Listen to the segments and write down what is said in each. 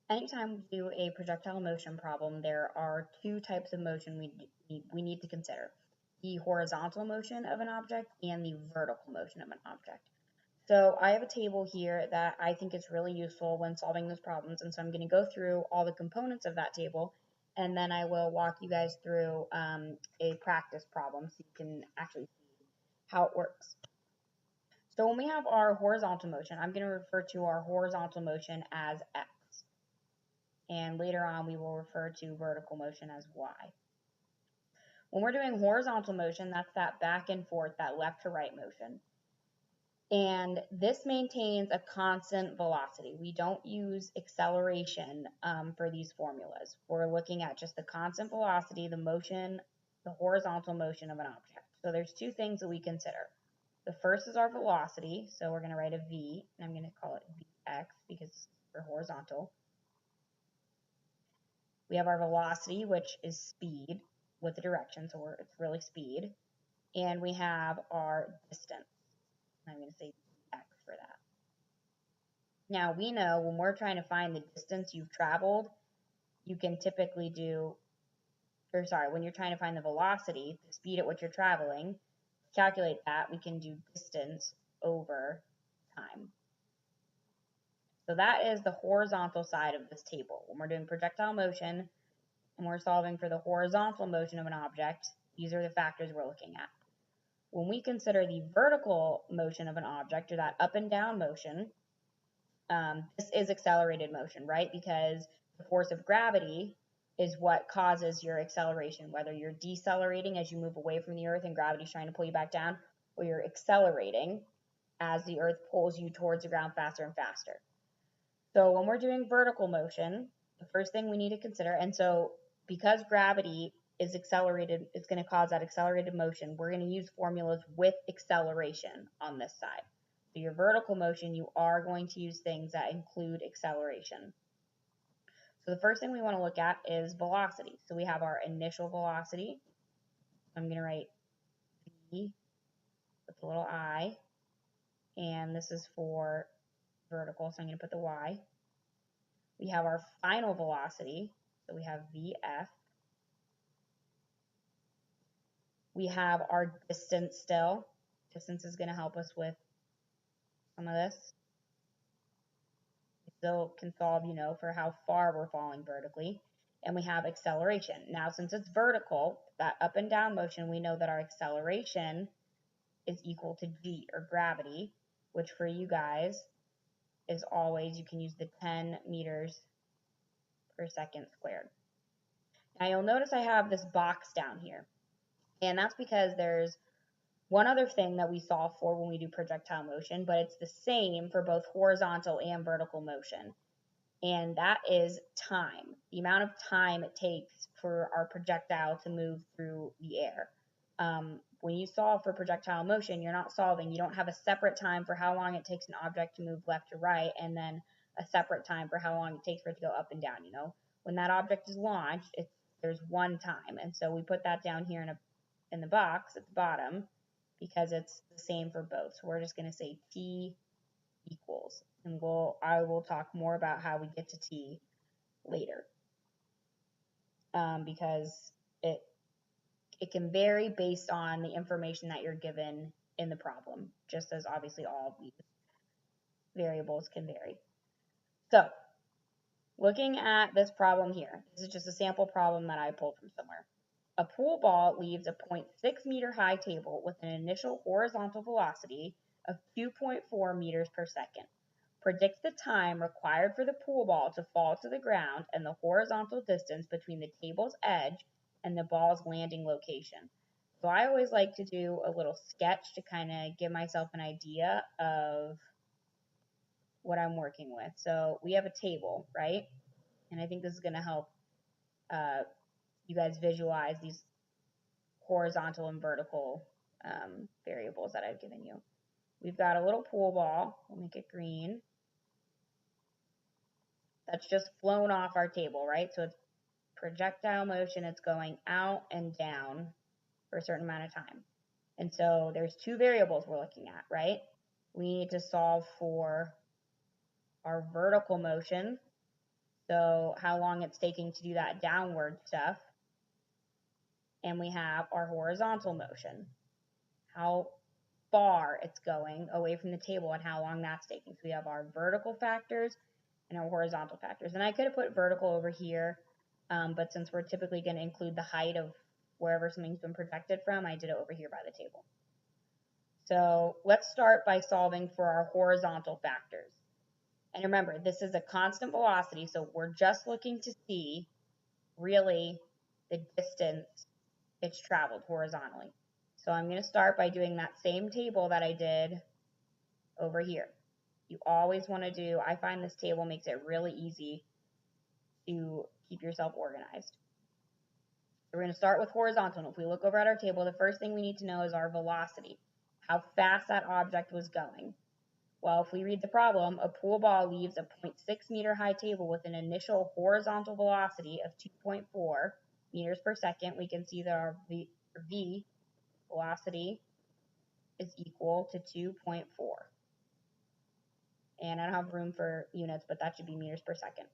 Anytime we do a projectile motion problem, there are two types of motion we need to consider: the horizontal motion of an object and the vertical motion of an object. So I have a table here that I think is really useful when solving those problems, and so I'm going to go through all the components of that table, and then I will walk you guys through a practice problem so you can actually see how it works. So when we have our horizontal motion, I'm going to refer to our horizontal motion as x, and later on we will refer to vertical motion as y. When we're doing horizontal motion, that's that back and forth, that left to right motion. And this maintains a constant velocity. We don't use acceleration for these formulas. We're looking at just the constant velocity, the motion, the horizontal motion of an object. So there's two things that we consider. The first is our velocity. So we're going to write a v, and I'm going to call it vx because it's for horizontal. We have our velocity, which is speed with the direction, so it's really speed. And we have our distance. I'm going to say x for that. Now, we know when we're trying to find the distance you've traveled, you can typically when you're trying to find the velocity, the speed at which you're traveling, to calculate that, we can do distance over time. So that is the horizontal side of this table. When we're doing projectile motion and we're solving for the horizontal motion of an object, these are the factors we're looking at. When we consider the vertical motion of an object, or that up and down motion, this is accelerated motion, right? Because the force of gravity is what causes your acceleration, whether you're decelerating as you move away from the earth and gravity's trying to pull you back down, or you're accelerating as the earth pulls you towards the ground faster and faster. So when we're doing vertical motion, the first thing we need to consider, and so because gravity is accelerated, it's going to cause that accelerated motion, we're going to use formulas with acceleration on this side. So your vertical motion, you are going to use things that include acceleration. So the first thing we want to look at is velocity. So we have our initial velocity. I'm going to write v with a little I, and this is for vertical, so I'm going to put the y. We have our final velocity, so we have vf. We have our distance still. Distance is going to help us with some of this. We still can solve, for how far we're falling vertically. And we have acceleration. Now, since it's vertical, that up and down motion, we know that our acceleration is equal to g, or gravity, which for you guys is always, you can use the 10 meters per second squared. Now, you'll notice I have this box down here. And that's because there's one other thing that we solve for when we do projectile motion, but it's the same for both horizontal and vertical motion. And that is time, the amount of time it takes for our projectile to move through the air. When you solve for projectile motion, you don't have a separate time for how long it takes an object to move left to right, and then a separate time for how long it takes for it to go up and down. When that object is launched, there's one time, and so we put that down here in the box at the bottom because it's the same for both. So we're just going to say t equals, and I will talk more about how we get to t later, because it can vary based on the information that you're given in the problem, just as obviously all of these variables can vary. So looking at this problem here, this is just a sample problem that I pulled from somewhere. A pool ball leaves a 0.6 meter high table with an initial horizontal velocity of 2.4 meters per second. Predict the time required for the pool ball to fall to the ground and the horizontal distance between the table's edge and the ball's landing location. So I always like to do a little sketch to kind of give myself an idea of what I'm working with. So we have a table, right? And I think this is going to help you guys visualize these horizontal and vertical variables that I've given you. We've got a little pool ball. We'll make it green. That's just flown off our table, right? So it's projectile motion. It's going out and down for a certain amount of time. And so there's two variables we're looking at, right? We need to solve for our vertical motion. So how long it's taking to do that downward stuff. And we have our horizontal motion, how far it's going away from the table and how long that's taking. So we have our vertical factors and our horizontal factors. And I could have put vertical over here, but since we're typically going to include the height of wherever something's been projected from, I did it over here by the table. So let's start by solving for our horizontal factors. And remember, this is a constant velocity, so we're just looking to see really the distance it's traveled horizontally. So I'm going to start by doing that same table that I did over here. You always want to do, I find this table makes it really easy to keep yourself organized. So we're going to start with horizontal. And if we look over at our table, the first thing we need to know is our velocity, how fast that object was going. Well, if we read the problem, a pool ball leaves a 0.6 meter high table with an initial horizontal velocity of 2.4 meters per second. We can see that our V velocity is equal to 2.4. And I don't have room for units, but that should be meters per second.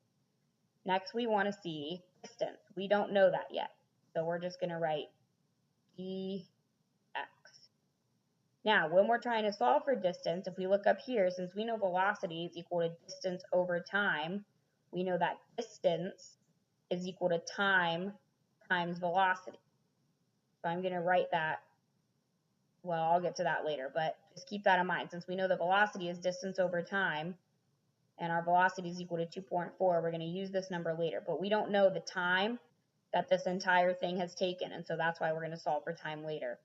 Next, we want to see distance. We don't know that yet, so we're just going to write dx. Now, when we're trying to solve for distance, if we look up here, since we know velocity is equal to distance over time, we know that distance is equal to time times velocity. So I'm going to write that. Well, I'll get to that later, but just keep that in mind. Since we know the velocity is distance over time, and our velocity is equal to 2.4, we're going to use this number later. But we don't know the time that this entire thing has taken, and so that's why we're going to solve for time later.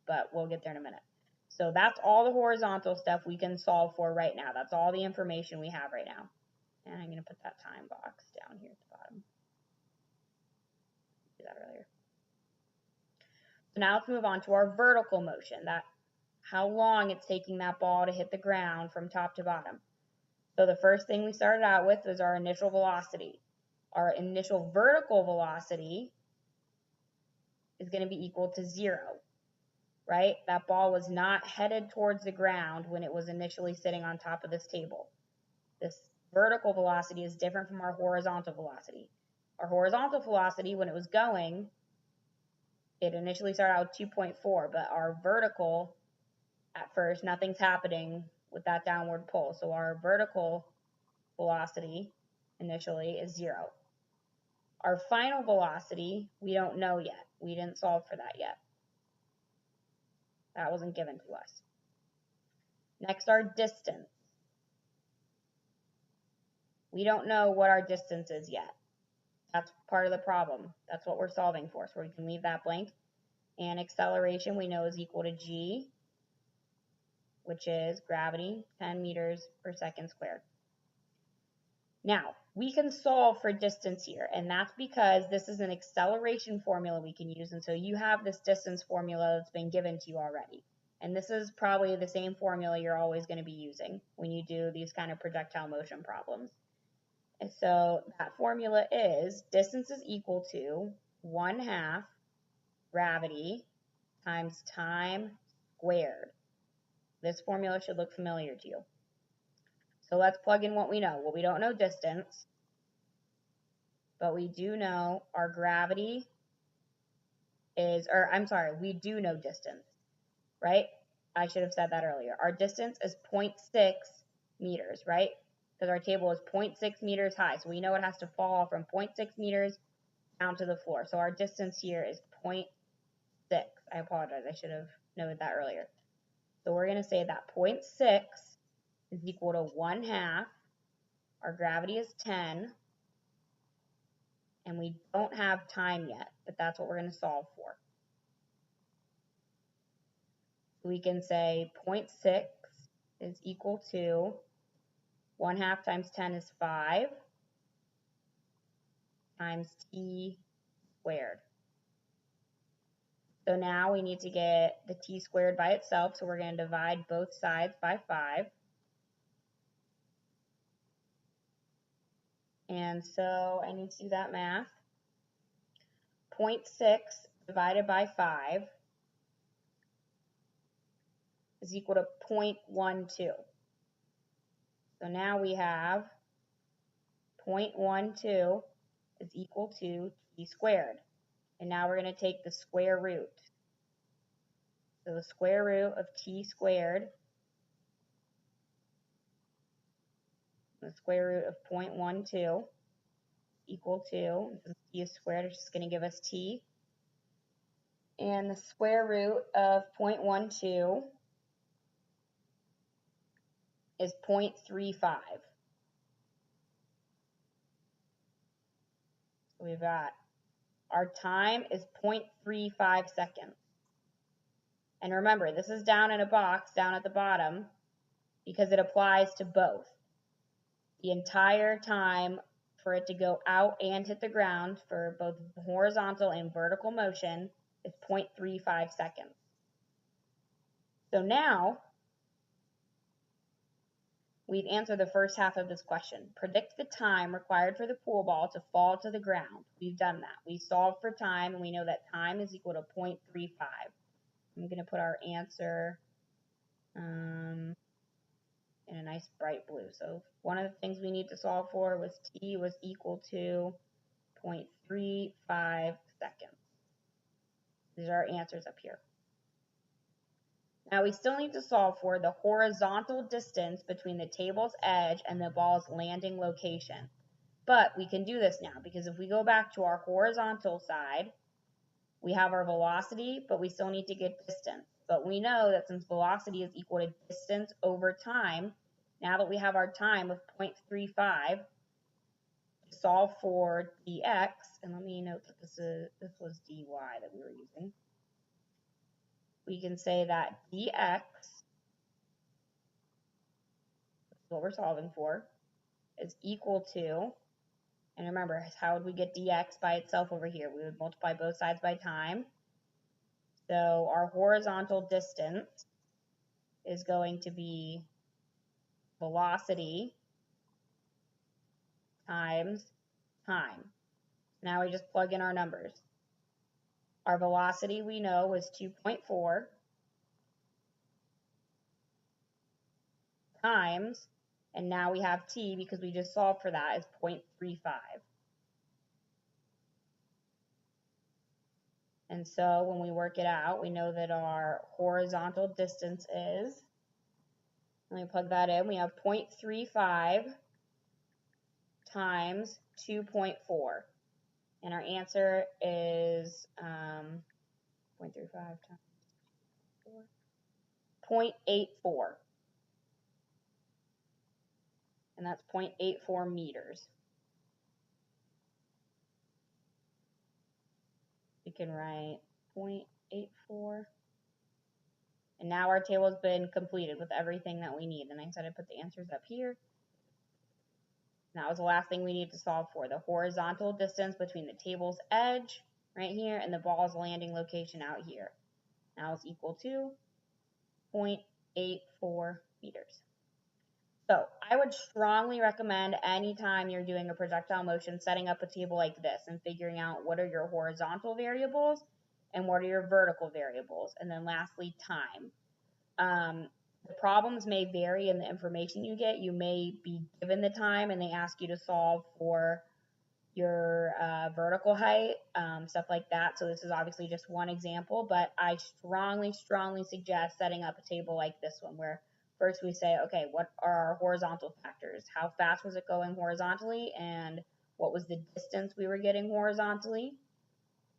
But we'll get there in a minute. So that's all the horizontal stuff we can solve for right now. That's all the information we have right now. And I'm going to put that time box down here at the bottom. Did that earlier. So now let's move on to our vertical motion, that how long it's taking that ball to hit the ground from top to bottom. So the first thing we started out with was our initial velocity. Our initial vertical velocity is going to be equal to 0, right? That ball was not headed towards the ground when it was initially sitting on top of this table. This vertical velocity is different from our horizontal velocity. Our horizontal velocity, when it was going, it initially started out with 2.4, but our vertical, at first, nothing's happening with that downward pull. So our vertical velocity initially is 0. Our final velocity, we don't know yet. We didn't solve for that yet. That wasn't given to us. Next, our distance. We don't know what our distance is yet. That's part of the problem. That's what we're solving for, so we can leave that blank. And acceleration we know is equal to g, which is gravity, 10 meters per second squared. Now, we can solve for distance here, and that's because this is an acceleration formula we can use, and so you have this distance formula that's been given to you already. And this is probably the same formula you're always going to be using when you do these kind of projectile motion problems. And so that formula is distance is equal to 1/2 gravity times time squared. This formula should look familiar to you. So let's plug in what we know. Well, we don't know distance, but we do know our gravity is, or I'm sorry, we do know distance, right? I should have said that earlier. Our distance is 0.6 meters, right? Because our table is 0.6 meters high, so we know it has to fall from 0.6 meters down to the floor. So our distance here is 0.6. I apologize, I should have noted that earlier. So we're going to say that 0.6 is equal to 1/2. Our gravity is 10. And we don't have time yet, but that's what we're going to solve for. We can say 0.6 is equal to 1/2 times 10 is 5 times t squared. So now we need to get the t squared by itself, so we're going to divide both sides by 5. And so I need to do that math. 0.6 divided by 5 is equal to 0.12. So now we have 0.12 is equal to t squared. And now we're going to take the square root. So the square root of t squared, the square root of 0.12 equal to, since t is squared, it's just going to give us t. And the square root of 0.12 is 0.35. So we've got our time is 0.35 seconds. And remember, this is down in a box down at the bottom because it applies to both. The entire time for it to go out and hit the ground for both horizontal and vertical motion is 0.35 seconds. So now we've answered the first half of this question. Predict the time required for the pool ball to fall to the ground. We've done that. We solved for time, and we know that time is equal to 0.35. I'm going to put our answer in a nice bright blue. So one of the things we need to solve for was t was equal to 0.35 seconds. These are our answers up here. Now we still need to solve for the horizontal distance between the table's edge and the ball's landing location. But we can do this now because if we go back to our horizontal side, we have our velocity, but we still need to get distance. But we know that since velocity is equal to distance over time, now that we have our time of 0.35, to solve for dx, and let me note that this was dy that we were using, we can say that dx, what we're solving for, is equal to, and remember, how would we get dx by itself over here? We would multiply both sides by time. So our horizontal distance is going to be velocity times time. Now we just plug in our numbers. Our velocity we know was 2.4 times, and now we have t because we just solved for that, is 0.35. And so when we work it out, we know that our horizontal distance is, let me plug that in, we have 0.35 times 2.4. And our answer is 0.35 times 0.84. And that's 0.84 meters. We can write 0.84. And now our table has been completed with everything that we need. And I said I'd put the answers up here. And that was the last thing we need to solve for, the horizontal distance between the table's edge right here and the ball's landing location out here. Now it's equal to 0.84 meters. So I would strongly recommend anytime you're doing a projectile motion, setting up a table like this and figuring out what are your horizontal variables and what are your vertical variables. And then lastly, time. The problems may vary in the information you get. You may be given the time and they ask you to solve for your vertical height, stuff like that. So this is obviously just one example, but I strongly suggest setting up a table like this one where first we say, okay, what are our horizontal factors? How fast was it going horizontally and what was the distance we were getting horizontally?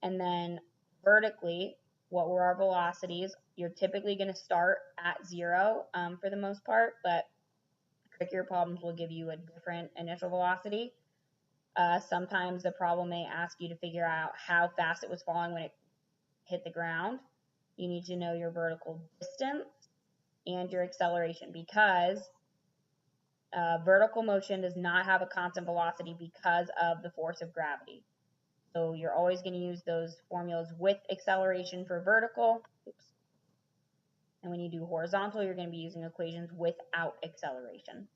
And then vertically, what were our velocities? You're typically going to start at 0 for the most part, but trickier problems will give you a different initial velocity. Sometimes the problem may ask you to figure out how fast it was falling when it hit the ground. You need to know your vertical distance and your acceleration because vertical motion does not have a constant velocity because of the force of gravity. So you're always going to use those formulas with acceleration for vertical. And when you do horizontal, you're going to be using equations without acceleration.